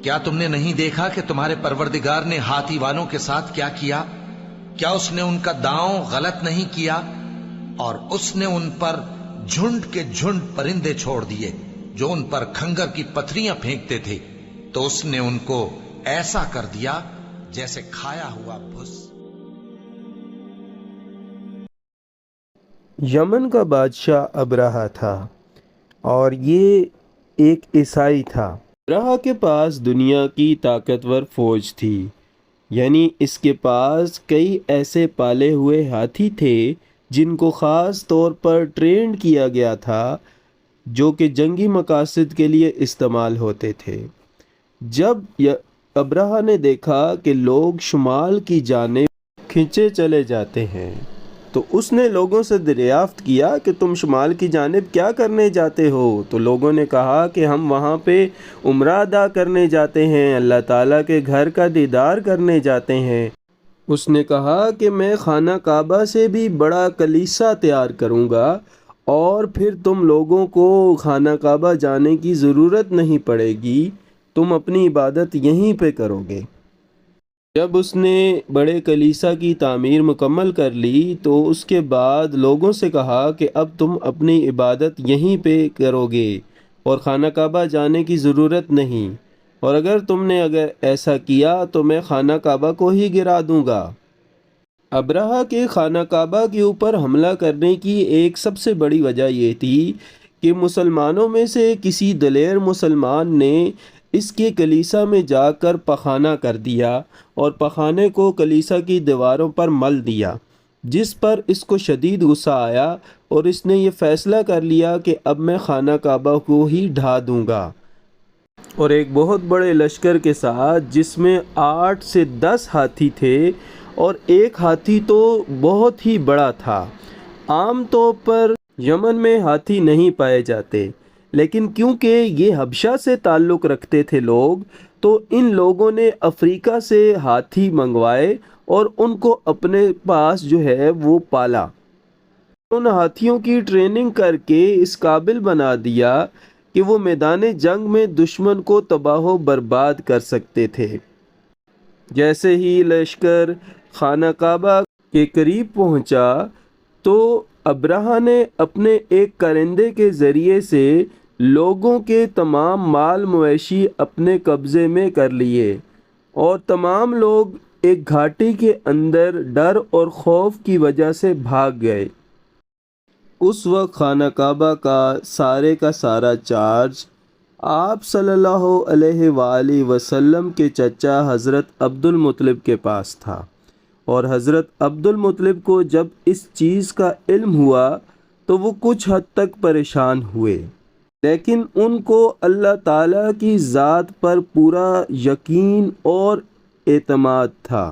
کیا تم نے نہیں دیکھا کہ تمہارے پروردگار نے ہاتھی والوں کے ساتھ کیا کیا؟ کیا اس نے ان کا داؤں غلط نہیں کیا؟ اور اس نے ان پر جھنڈ کے جھنڈ پرندے چھوڑ دیے جو ان پر کھنگر کی پتھریاں پھینکتے تھے، تو اس نے ان کو ایسا کر دیا جیسے کھایا ہوا بھس۔ یمن کا بادشاہ ابرہہ تھا اور یہ ایک عیسائی تھا۔ ابرہہ کے پاس دنیا کی طاقتور فوج تھی، یعنی اس کے پاس کئی ایسے پالے ہوئے ہاتھی تھے جن کو خاص طور پر ٹرینڈ کیا گیا تھا، جو کہ جنگی مقاصد کے لیے استعمال ہوتے تھے۔ جب ابرہہ نے دیکھا کہ لوگ شمال کی جانب کھنچے چلے جاتے ہیں تو اس نے لوگوں سے دریافت کیا کہ تم شمال کی جانب کیا کرنے جاتے ہو؟ تو لوگوں نے کہا کہ ہم وہاں پہ عمرہ ادا کرنے جاتے ہیں، اللہ تعالیٰ کے گھر کا دیدار کرنے جاتے ہیں۔ اس نے کہا کہ میں خانہ کعبہ سے بھی بڑا کلیسا تیار کروں گا اور پھر تم لوگوں کو خانہ کعبہ جانے کی ضرورت نہیں پڑے گی، تم اپنی عبادت یہیں پہ کرو گے۔ جب اس نے بڑے کلیسا کی تعمیر مکمل کر لی تو اس کے بعد لوگوں سے کہا کہ اب تم اپنی عبادت یہیں پہ کرو گے اور خانہ کعبہ جانے کی ضرورت نہیں، اور اگر تم نے ایسا کیا تو میں خانہ کعبہ کو ہی گرا دوں گا۔ ابرہہ کے خانہ کعبہ کے اوپر حملہ کرنے کی ایک سب سے بڑی وجہ یہ تھی کہ مسلمانوں میں سے کسی دلیر مسلمان نے اس کے کلیسا میں جا کر پخانہ کر دیا اور پخانے کو کلیسا کی دیواروں پر مل دیا، جس پر اس کو شدید غصہ آیا اور اس نے یہ فیصلہ کر لیا کہ اب میں خانہ کعبہ کو ہی ڈھا دوں گا، اور ایک بہت بڑے لشکر کے ساتھ جس میں 8 سے 10 ہاتھی تھے، اور ایک ہاتھی تو بہت ہی بڑا تھا۔ عام طور پر یمن میں ہاتھی نہیں پائے جاتے، لیکن کیونکہ یہ حبشہ سے تعلق رکھتے تھے لوگ، تو ان لوگوں نے افریقہ سے ہاتھی منگوائے اور ان کو اپنے پاس جو ہے وہ پالا۔ ان ہاتھیوں کی ٹریننگ کر کے اس قابل بنا دیا کہ وہ میدان جنگ میں دشمن کو تباہ و برباد کر سکتے تھے۔ جیسے ہی لشکر خانہ کعبہ کے قریب پہنچا تو ابرہہ نے اپنے ایک کرندے کے ذریعے سے لوگوں کے تمام مال مویشی اپنے قبضے میں کر لیے، اور تمام لوگ ایک گھاٹی کے اندر ڈر اور خوف کی وجہ سے بھاگ گئے۔ اس وقت خانہ کعبہ کا سارا چارج آپ صلی اللہ علیہ وآلہ وسلم کے چچا حضرت عبد المطلب کے پاس تھا، اور حضرت عبد المطلب کو جب اس چیز کا علم ہوا تو وہ کچھ حد تک پریشان ہوئے، لیکن ان کو اللہ تعالیٰ کی ذات پر پورا یقین اور اعتماد تھا۔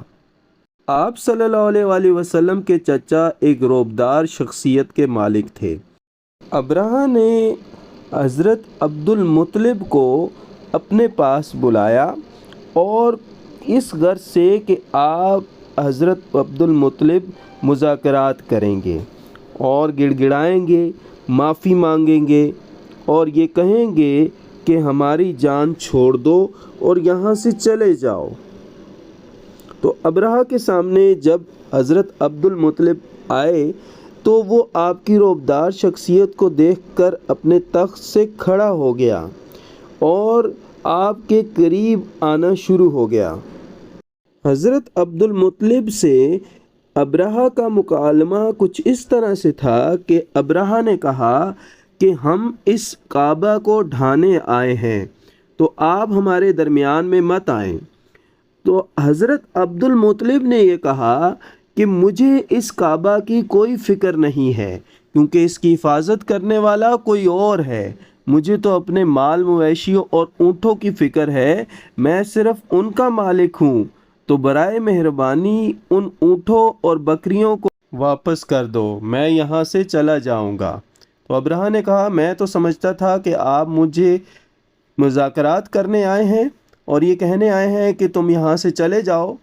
آپ صلی اللہ علیہ وآلہ وسلم کے چچا ایک رعبدار شخصیت کے مالک تھے۔ ابرہہ نے حضرت عبد المطلب کو اپنے پاس بلایا اور اس غرض سے کہ آپ حضرت عبد المطلب مذاکرات کریں گے اور گڑ گڑائیں گے، معافی مانگیں گے اور یہ کہیں گے کہ ہماری جان چھوڑ دو اور یہاں سے چلے جاؤ۔ تو ابرہہ کے سامنے جب حضرت عبد المطلب آئے تو وہ آپ کی رعبدار شخصیت کو دیکھ کر اپنے تخت سے کھڑا ہو گیا اور آپ کے قریب آنا شروع ہو گیا۔ حضرت عبد المطلب سے ابرہہ کا مکالمہ کچھ اس طرح سے تھا کہ ابرہہ نے کہا کہ ہم اس کعبہ کو ڈھانے آئے ہیں، تو آپ ہمارے درمیان میں مت آئیں۔ تو حضرت عبد المطلب نے یہ کہا کہ مجھے اس کعبہ کی کوئی فکر نہیں ہے، کیونکہ اس کی حفاظت کرنے والا کوئی اور ہے، مجھے تو اپنے مال مویشیوں اور اونٹوں کی فکر ہے، میں صرف ان کا مالک ہوں، تو برائے مہربانی ان اونٹوں اور بکریوں کو واپس کر دو، میں یہاں سے چلا جاؤں گا۔ تو ابرہہ نے کہا میں تو سمجھتا تھا کہ آپ مجھے مذاکرات کرنے آئے ہیں اور یہ کہنے آئے ہیں کہ تم یہاں سے چلے جاؤ،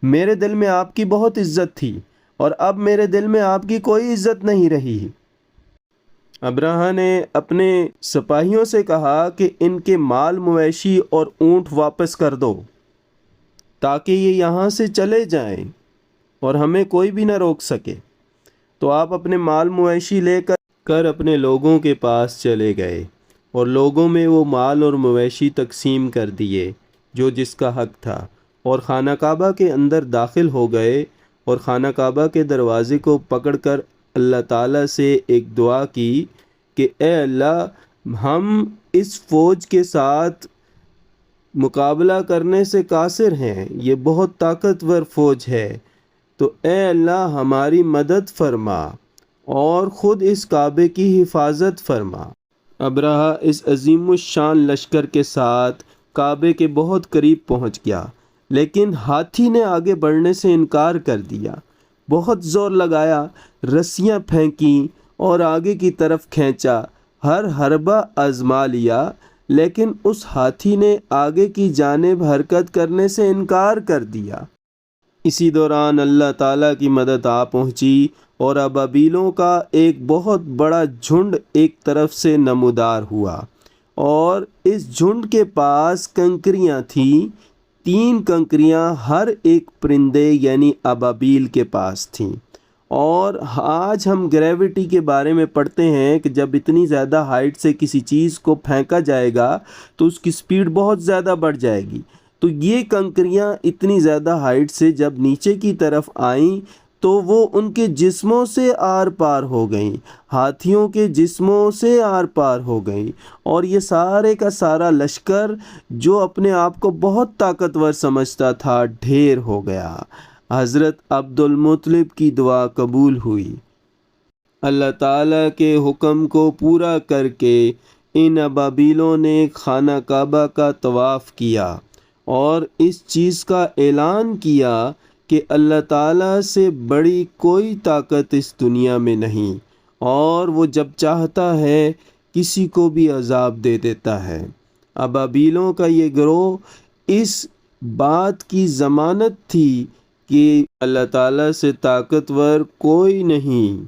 میرے دل میں آپ کی بہت عزت تھی اور اب میرے دل میں آپ کی کوئی عزت نہیں رہی۔ ابرہہ نے اپنے سپاہیوں سے کہا کہ ان کے مال مویشی اور اونٹ واپس کر دو تاکہ یہ یہاں سے چلے جائیں اور ہمیں کوئی بھی نہ روک سکے۔ تو آپ اپنے مال مویشی لے کر اپنے لوگوں کے پاس چلے گئے اور لوگوں میں وہ مال اور مویشی تقسیم کر دیے جو جس کا حق تھا، اور خانہ کعبہ کے اندر داخل ہو گئے اور خانہ کعبہ کے دروازے کو پکڑ کر اللہ تعالیٰ سے ایک دعا کی کہ اے اللہ، ہم اس فوج کے ساتھ مقابلہ کرنے سے قاصر ہیں، یہ بہت طاقتور فوج ہے، تو اے اللہ ہماری مدد فرما اور خود اس کعبے کی حفاظت فرما۔ ابرہہ اس عظیم الشان لشکر کے ساتھ کعبے کے بہت قریب پہنچ گیا، لیکن ہاتھی نے آگے بڑھنے سے انکار کر دیا۔ بہت زور لگایا، رسیاں پھینکیں اور آگے کی طرف کھینچا، ہر حربہ آزما لیا، لیکن اس ہاتھی نے آگے کی جانب حرکت کرنے سے انکار کر دیا۔ اسی دوران اللہ تعالیٰ کی مدد آ پہنچی اور ابابیلوں کا ایک بہت بڑا جھنڈ ایک طرف سے نمودار ہوا، اور اس جھنڈ کے پاس کنکریاں تھیں، 3 کنکریاں ہر ایک پرندے یعنی ابابیل کے پاس تھیں۔ اور آج ہم گریوٹی کے بارے میں پڑھتے ہیں کہ جب اتنی زیادہ ہائٹ سے کسی چیز کو پھینکا جائے گا تو اس کی سپیڈ بہت زیادہ بڑھ جائے گی، تو یہ کنکریاں اتنی زیادہ ہائٹ سے جب نیچے کی طرف آئیں تو وہ ان کے جسموں سے آر پار ہو گئیں، ہاتھیوں کے جسموں سے آر پار ہو گئیں، اور یہ سارے کا سارا لشکر جو اپنے آپ کو بہت طاقتور سمجھتا تھا ڈھیر ہو گیا۔ حضرت عبد المطلب کی دعا قبول ہوئی۔ اللہ تعالیٰ کے حکم کو پورا کر کے ان ابابیلوں نے خانہ کعبہ کا طواف کیا اور اس چیز کا اعلان کیا کہ اللہ تعالیٰ سے بڑی کوئی طاقت اس دنیا میں نہیں، اور وہ جب چاہتا ہے کسی کو بھی عذاب دے دیتا ہے۔ ابابیلوں کا یہ گروہ اس بات کی ضمانت تھی کہ اللہ تعالیٰ سے طاقتور کوئی نہیں۔